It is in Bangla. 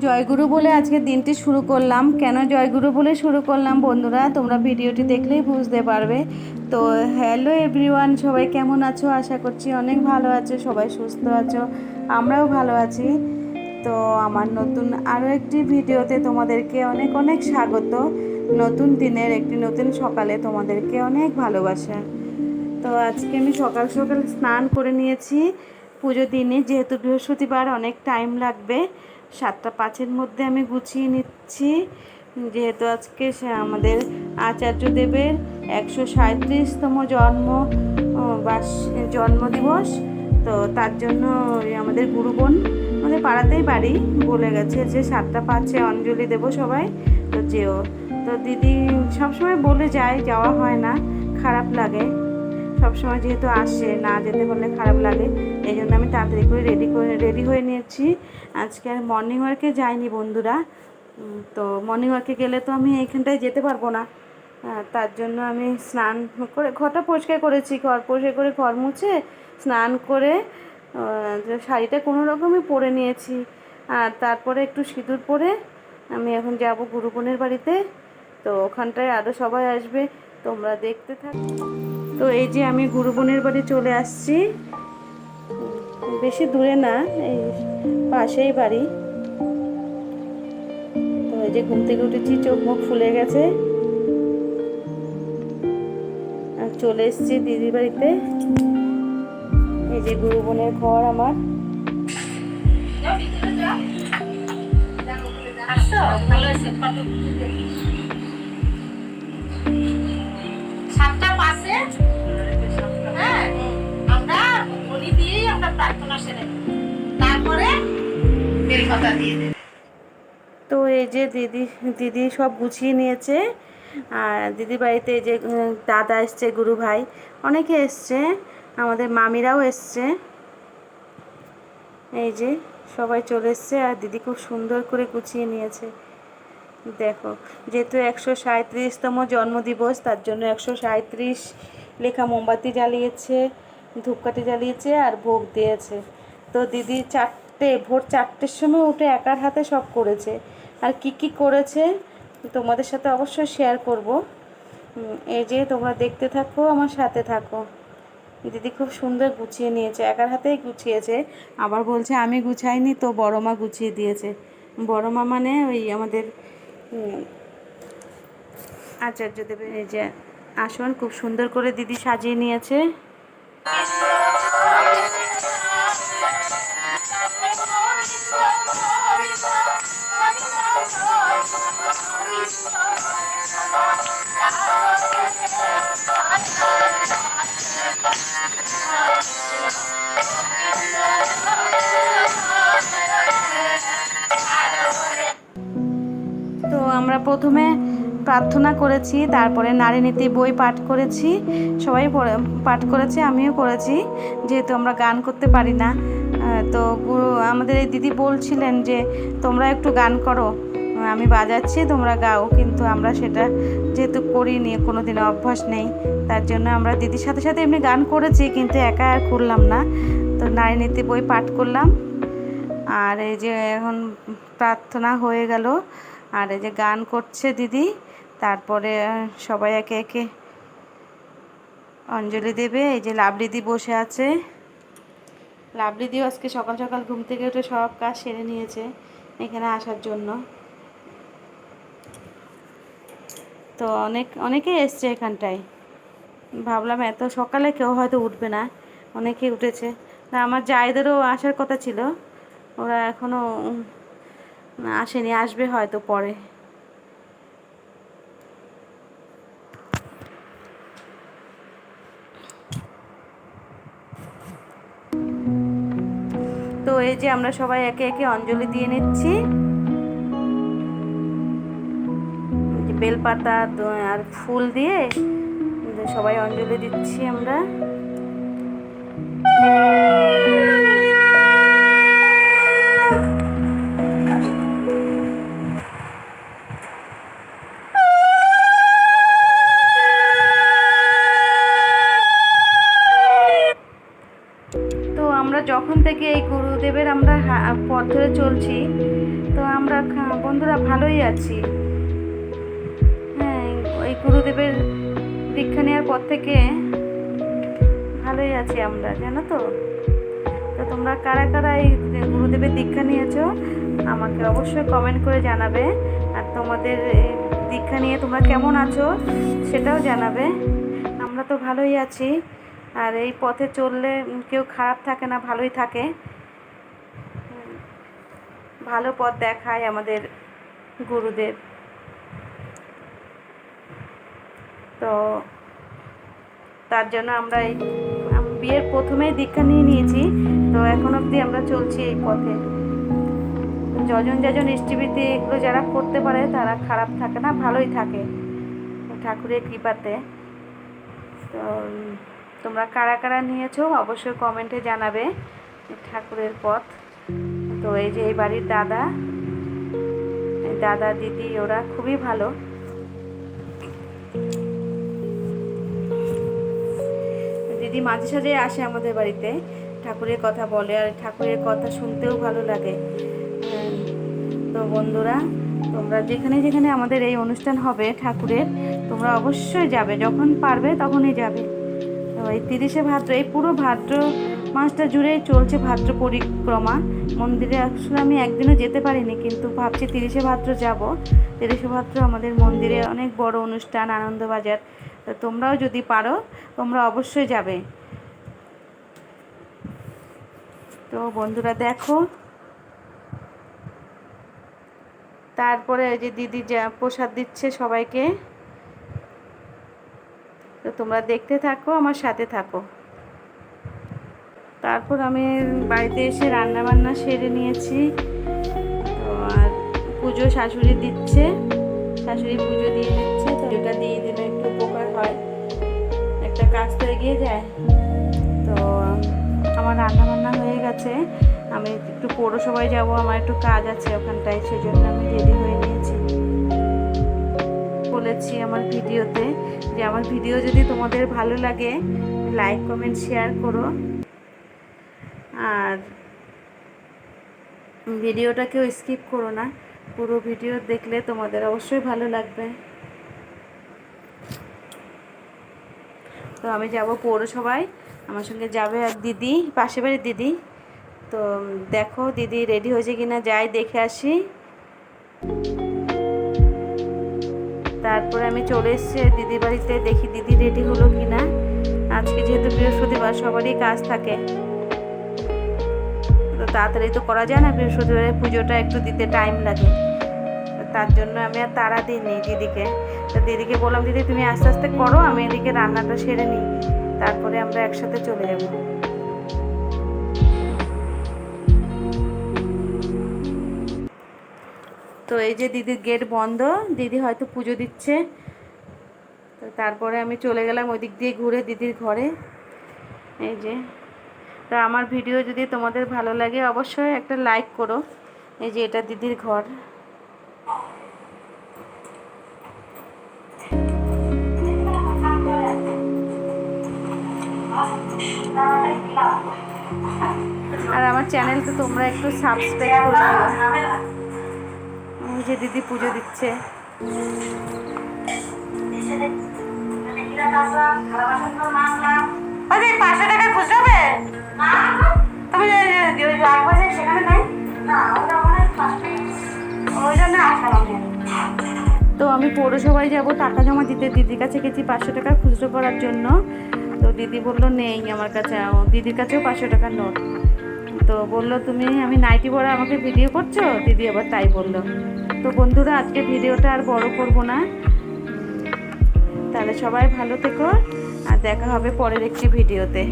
জয়গুরু বলে আজকে দিনটি শুরু করলাম। কেন জয়গুরু বলে শুরু করলাম বন্ধুরা, তোমরা ভিডিওটি দেখলেই বুঝতে পারবে। তো হ্যালো এভরিওয়ান, সবাই কেমন আছো? আশা করছি অনেক ভালো আছো, সবাই সুস্থ আছো, আমরাও ভালো আছি। তো আমার নতুন আরও একটি ভিডিওতে তোমাদেরকে অনেক অনেক স্বাগত। নতুন দিনের একটি নতুন সকালে তোমাদেরকে অনেক ভালোবাসা। তো আজকে আমি সকাল সকাল স্নান করে নিয়েছি পুজো দিনে, যেহেতু বৃহস্পতিবার অনেক টাইম লাগবে। 7:05 মধ্যে আমি গুছিয়ে নিচ্ছি, যেহেতু আজকে আমাদের আচার্যদেবের 137তম জন্মদিবস। তো তার জন্য আমাদের গুরুবোন আমাদের পাড়াতেই বাড়ি বলে গেছে যে 7:05 অঞ্জলি দেবো সবাই, তো যেও। তো দিদি সবসময় বলে যায়, যাওয়া হয় না, খারাপ লাগে। সবসময় যেহেতু আসে, না যেতে পারলে খারাপ লাগে, এই জন্য আমি তাড়াতাড়ি করে রেডি হয়ে নিয়েছি। আজকে আর মর্নিং ওয়ার্কে যাইনি বন্ধুরা। তো মর্নিং ওয়ার্কে গেলে তো আমি এইখানটায় যেতে পারবো না। তার জন্য আমি স্নান করে ঘরটা পরিষ্কার করেছি, ঘর পরিষ্কার করে ঘর মুছে স্নান করে শাড়িটা কোনো রকমই পরে নিয়েছি। আর তারপরে একটু সিঁদুর পরে আমি এখন যাব গুরুবোনের বাড়িতে। তো ওখানটায় আরও সবাই আসবে, তোমরা দেখতে থাকো। তো এই যে আমি গুরুবোনের বাড়ি চলে আসছি, বেশি দূরে না, এই পাশেই বাড়ি। তো এই যে ঘুম থেকে উঠেছি, চোখ মুখ ফুলে গেছে, আর চলে এসেছি দিদির বাড়িতে। এই যে গুরুবোনের ঘর আমার। তো এই যে দিদি দিদি সব গুছিয়ে নিয়েছে। আর দিদির বাড়িতে এই যে দাদা এসছে, গুরু ভাই অনেকে এসছে, আমাদের মামিরাও এসছে। এই যে সবাই চলে এসছে, আর দিদি খুব সুন্দর করে গুছিয়ে নিয়েছে। দেখো, যেহেতু 137তম জন্মদিবস, তার জন্য 137 লেখা মোমবাতি জ্বালিয়েছে, ধূপকাঠি জ্বালিয়েছে আর ভোগ দিয়েছে। তো দিদি ভোর 4টের সময় উঠে একার হাতে সব করেছে। আর কি কি করেছে তোমাদের সাথে অবশ্যই শেয়ার করব। এই যে তোমরা দেখতে থাকো, আমার সাথে থাকো। দিদি খুব সুন্দর গুছিয়ে নিয়েছে, একার হাতেই গুছিয়েছে। আবার বলছে আমি গুছাইনি, তো বড় মা গুছিয়ে দিয়েছে। বড় মা মানে ওই আমাদের আচার্যদেবের এই যে আসন খুব সুন্দর করে দিদি সাজিয়ে নিয়েছে। তো আমরা প্রথমে প্রার্থনা করেছি, তারপরে নারীনীতি বই পাঠ করেছি, সবাই পাঠ করেছে, আমিও করেছি, যেহেতু আমরা গান করতে পারি না। তো আমাদের এই দিদি বলছিলেন যে তোমরা একটু গান করো, আমি বাজাচ্ছি তোমরা গাও, কিন্তু আমরা সেটা যেহেতু করিনি, কোনো দিনও অভ্যাস নেই, তার জন্য আমরা দিদির সাথে সাথে এমনি গান করেছি, কিন্তু একা আর করলাম না। তো নারীনীতি বই পাঠ করলাম, আর এই যে এখন প্রার্থনা হয়ে গেল, আর এই যে গান করছে দিদি। তারপরে সবাই একে একে অঞ্জলি দেবে। এই যে লাভলিদি বসে আছে, লাভলিদিও আজকে সকাল সকাল ঘুম থেকে উঠে সব কাজ সেরে নিয়েছে এখানে আসার জন্য। তো অনেকেই এসছে এখানটায়, ভাবলাম এত সকালে কেউ হয়তো উঠবে না, অনেকেই উঠেছে। আমার জায়েদেরও আসার কথা ছিল, ওরা এখনও আসেনি, আসবে হয়তো পরে। তো এই যে আমরা সবাই একে একে অঞ্জলি দিয়ে নিচ্ছি, বেলপাতা আর ফুল দিয়ে সবাই অঞ্জলি দিচ্ছি আমরা। তো আমরা যখন থেকে এই গুরুদেবের আমরা পথ ধরে চলছি, তো আমরা বন্ধুরা ভালোই আছি। হ্যাঁ, ওই গুরুদেবের দীক্ষা নেওয়ার পর থেকে ভালোই আছি আমরা, জানো তো। তো তোমরা কারা কারা এই গুরুদেবের দীক্ষা নিয়েছো আমাকে অবশ্যই কমেন্ট করে জানাবে। আর তোমাদের দীক্ষা নিয়ে তোমরা কেমন আছো সেটাও জানাবে। আমরা তো ভালোই আছি। আর এই পথে চললে কেউ খারাপ থাকে না, ভালোই থাকে। ভালো পথ দেখায় আমাদের গুরুদেব। তো তার জন্য আমরা এই বিয়ের প্রথমেই দীক্ষা নিয়ে নিয়েছি। তো এখন অবধি আমরা চলছি এই পথে। যজন যজন ইষ্টিবৃত্তি এগুলো যারা করতে পারে তারা খারাপ থাকে না, ভালোই থাকে ঠাকুরের কৃপাতে। তো তোমরা কারা কারা নিয়েছো অবশ্যই কমেন্টে জানাবে ঠাকুরের পথ। তো এই যে এই বাড়ির দাদা দিদি ওরা খুবই ভালো। দিদি মাঝে সাঝে আসে আমাদের বাড়িতে, ঠাকুরের কথা বলে, আর ঠাকুরের কথা শুনতেও ভালো লাগে। তো বন্ধুরা, তোমরা যেখানে যেখানে আমাদের এই অনুষ্ঠান হবে ঠাকুরের, তোমরা অবশ্যই যাবে, যখন পারবে তখনই যাবে। তো এই 30শে ভাদ্র, এই পুরো ভাদ্র মাসটা জুড়েই চলছে ভাদ্র পরিক্রমা। মন্দিরে আসলে আমি একদিনও যেতে পারিনি, কিন্তু ভাবছি 30শে ভাদ্র যাব। 30শে ভাদ্র আমাদের মন্দিরে অনেক বড় অনুষ্ঠান, আনন্দবাজার। তো তোমরাও যদি পারো তোমরা অবশ্যই যাবে। তো বন্ধুরা দেখো, তারপরে যে দিদি যা প্রসাদ দিচ্ছে সবাইকে, তো তোমরা দেখতে থাকো, আমার সাথে থাকো। তারপর আমি বাড়িতে এসে রান্না বান্না সেরে নিয়েছি। তো আর পুজো শাশুড়ি দিচ্ছে, শাশুড়ি পুজো দিয়ে দিচ্ছে। তো এটা দিয়ে দিলে একটু উপকার হয়, একটা কাজ তো এগিয়ে যায়। তো আমার রান্না বান্না হয়ে গেছে। আমি একটু পৌরসভায় যাব, আমার একটু কাজ আছে ওখানটায়, সেজন্য আমি রেডি হয়ে নিয়েছি। বলেছি আমার ভিডিওতে যে আমার ভিডিও যদি তোমাদের ভালো লাগে লাইক কমেন্ট শেয়ার করো। আর ভিডিওটা কেউ স্কিপ করো না, পুরো ভিডিও দেখলে তোমাদের অবশ্যই ভালো লাগবে। তো আমি যাব পৌরসভায়, আমার সঙ্গে যাবে এক দিদি, পাশের বাড়ির দিদি। তো দেখো দিদি রেডি হয়েছে কিনা, যাই দেখে আসি। তারপরে আমি চলে এসেছি দিদির বাড়িতে, দেখি দিদি রেডি হলো কিনা। আজকে যেহেতু বৃহস্পতিবার, সবারই কাজ থাকে, তো তাড়াতাড়ি তো করা যায় না, বৃহস্পতিবারে পুজোটা একটু দিতে টাইম লাগে। তার জন্য আমি আর তাড়া দিইনি দিদিকে। তো দিদিকে বললাম দিদি তুমি আস্তে আস্তে করো, আমি এদিকে রান্নাটা সেরে নিই, তারপরে আমরা একসাথে চলে যাব। তো এই যে দিদির গেট বন্ধ, দিদি হয়তো পুজো দিচ্ছে। তো তারপরে আমি চলে গেলাম ওই দিক দিয়ে ঘুরে দিদির ঘরে। এই যে, তো আমার ভিডিও যদি তোমাদের ভালো লাগে অবশ্যই একটা লাইক করো। এই যে এটা দিদির ঘর। আর আমার চ্যানেলটা তোমরা একটু সাবস্ক্রাইব করে দিও। এই যে দিদি পুজো দিচ্ছে। আরে 500 টাকা খুচরো হবে? তুমি সেখানে নাই, ওই জন্য আসলাম। তো আমি পৌরসভায় যাব টাকা জমা দিতে, দিদির কাছে গেছি 500 টাকা খুচরো করার জন্য। তো দিদি বললো নেই আমার কাছে, দিদির কাছেও 500 টাকার নোট। তো বললো তুমি আমি নাইটি পরে আমাকে ভিডিও করছো, দিদি আবার তাই বললো। তো বন্ধুরা আজকে ভিডিওটা আর বড় করব না, তাহলে সবাই ভালো থেকো, আর দেখা হবে পরের একটি ভিডিওতে।